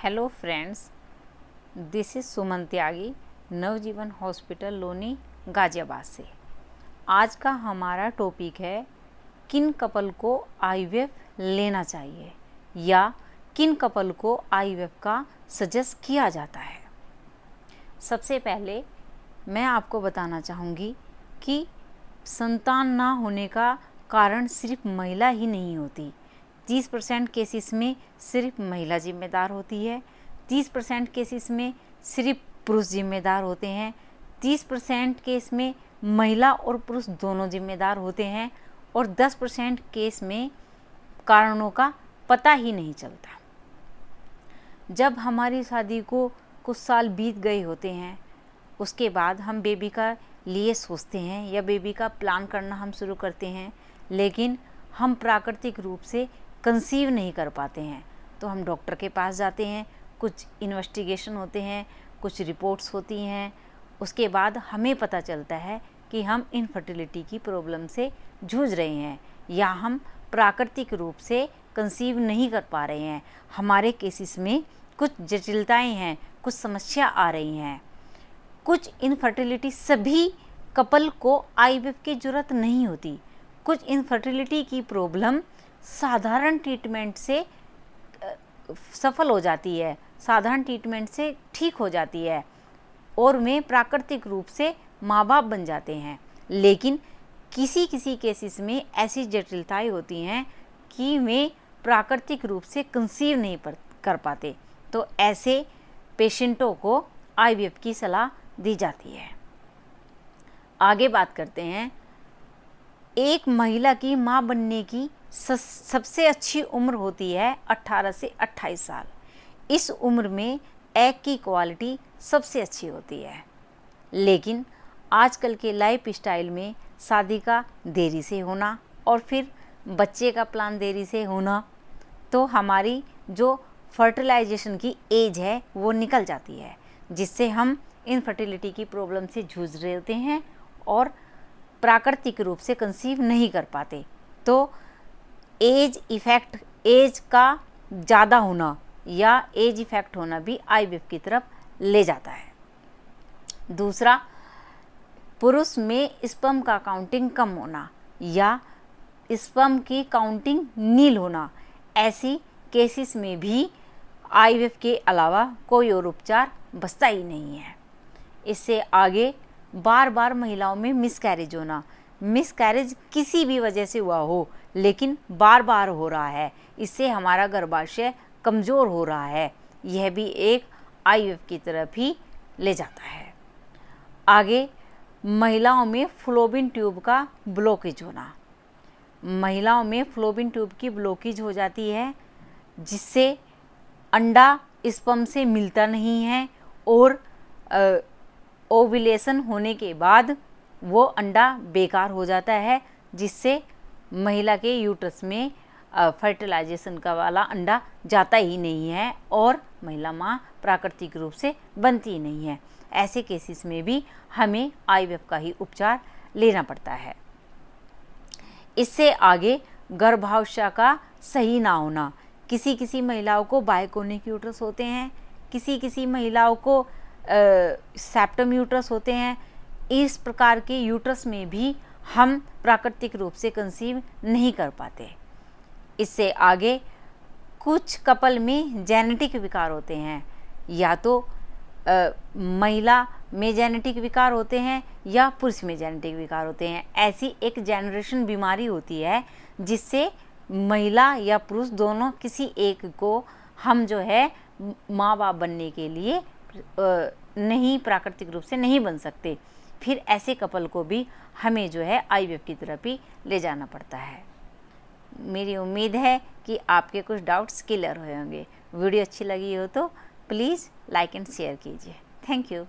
Hello friends, this is Suman Tyagi, Navjeevan hospital Loni Ghaziabad से। आज का हमारा टॉपिक है किन कपल को आईवीएफ लेना चाहिए या किन कपल को आईवीएफ का सजेस्ट किया जाता है। सबसे पहले मैं आपको बताना चाहूँगी कि संतान ना होने का कारण सिर्फ महिला ही नहीं होती। 30% केसेस में सिर्फ महिला जिम्मेदार होती है, 30% केसेस में सिर्फ पुरुष जिम्मेदार होते हैं, 30% केस में महिला और पुरुष दोनों जिम्मेदार होते हैं और 10% केस में कारणों का पता ही नहीं चलता। जब हमारी शादी को कुछ साल बीत गए होते हैं, उसके बाद हम बेबी का लिए सोचते हैं या बेबी का प्लान करना हम शुरू करते हैं, लेकिन हम प्राकृतिक रूप से कंसीव नहीं कर पाते हैं। तो हम डॉक्टर के पास जाते हैं, कुछ इन्वेस्टिगेशन होते हैं, कुछ रिपोर्ट्स होती हैं। उसके बाद हमें पता चलता है कि हम इनफर्टिलिटी की प्रॉब्लम से जूझ रहे हैं या हम प्राकृतिक रूप से कंसीव नहीं कर पा रहे हैं। हमारे केसेस में कुछ जटिलताएं हैं, कुछ समस्या आ रही हैं। कुछ इनफर्टिलिटी सभी कपल को आईवीएफ की ज़रूरत नहीं होती। कुछ इनफर्टिलिटी की प्रॉब्लम साधारण ट्रीटमेंट से सफल हो जाती है, साधारण ट्रीटमेंट से ठीक हो जाती है और वे प्राकृतिक रूप से माँ बाप बन जाते हैं। लेकिन किसी किसी केसेस में ऐसी जटिलताएं होती हैं कि वे प्राकृतिक रूप से कंसीव नहीं कर पाते। तो ऐसे पेशेंटों को आईवीएफ की सलाह दी जाती है। आगे बात करते हैं। एक महिला की माँ बनने की सबसे अच्छी उम्र होती है 18 से 28 साल। इस उम्र में एग की क्वालिटी सबसे अच्छी होती है। लेकिन आजकल के लाइफ स्टाइल में शादी का देरी से होना और फिर बच्चे का प्लान देरी से होना, तो हमारी जो फर्टिलाइजेशन की एज है वो निकल जाती है, जिससे हम इनफर्टिलिटी की प्रॉब्लम से जूझ रहे होते हैं और प्राकृतिक रूप से कंसीव नहीं कर पाते। तो एज का ज़्यादा होना या एज इफ़ेक्ट होना भी आईवीएफ की तरफ ले जाता है। दूसरा, पुरुष में स्पर्म का काउंटिंग कम होना या स्पर्म की काउंटिंग नील होना, ऐसी केसेस में भी आईवीएफ के अलावा कोई और उपचार बचता ही नहीं है। इससे आगे बार बार महिलाओं में मिसकैरेज होना, मिसकैरेज किसी भी वजह से हुआ हो लेकिन बार बार हो रहा है, इससे हमारा गर्भाशय कमज़ोर हो रहा है, यह भी एक आईवीएफ की तरफ ही ले जाता है। आगे महिलाओं में फ्लोबिन ट्यूब का ब्लॉकेज होना। महिलाओं में फ्लोबिन ट्यूब की ब्लॉकेज हो जाती है, जिससे अंडा स्पर्म से मिलता नहीं है और ओव्यूलेशन होने के बाद वो अंडा बेकार हो जाता है, जिससे महिला के यूट्रस में फर्टिलाइजेशन का वाला अंडा जाता ही नहीं है और महिला माँ प्राकृतिक रूप से बनती ही नहीं है। ऐसे केसेस में भी हमें आईवीएफ का ही उपचार लेना पड़ता है। इससे आगे गर्भाशय का सही ना होना। किसी किसी महिलाओं को बायकोनिक यूट्रस होते हैं, किसी किसी महिलाओं को सेप्टम यूट्रस होते हैं। इस प्रकार के यूट्रस में भी हम प्राकृतिक रूप से कंसीव नहीं कर पाते। इससे आगे कुछ कपल में जेनेटिक विकार होते हैं, या तो महिला में जेनेटिक विकार होते हैं या पुरुष में जेनेटिक विकार होते हैं। ऐसी एक जनरेशन बीमारी होती है जिससे महिला या पुरुष दोनों किसी एक को हम जो है माँ बाप बनने के लिए नहीं प्राकृतिक रूप से नहीं बन सकते। फिर ऐसे कपल को भी हमें जो है आईवीएफ की तरफ ही ले जाना पड़ता है। मेरी उम्मीद है कि आपके कुछ डाउट्स क्लियर हुए होंगे। वीडियो अच्छी लगी हो तो प्लीज़ लाइक एंड शेयर कीजिए। Thank you.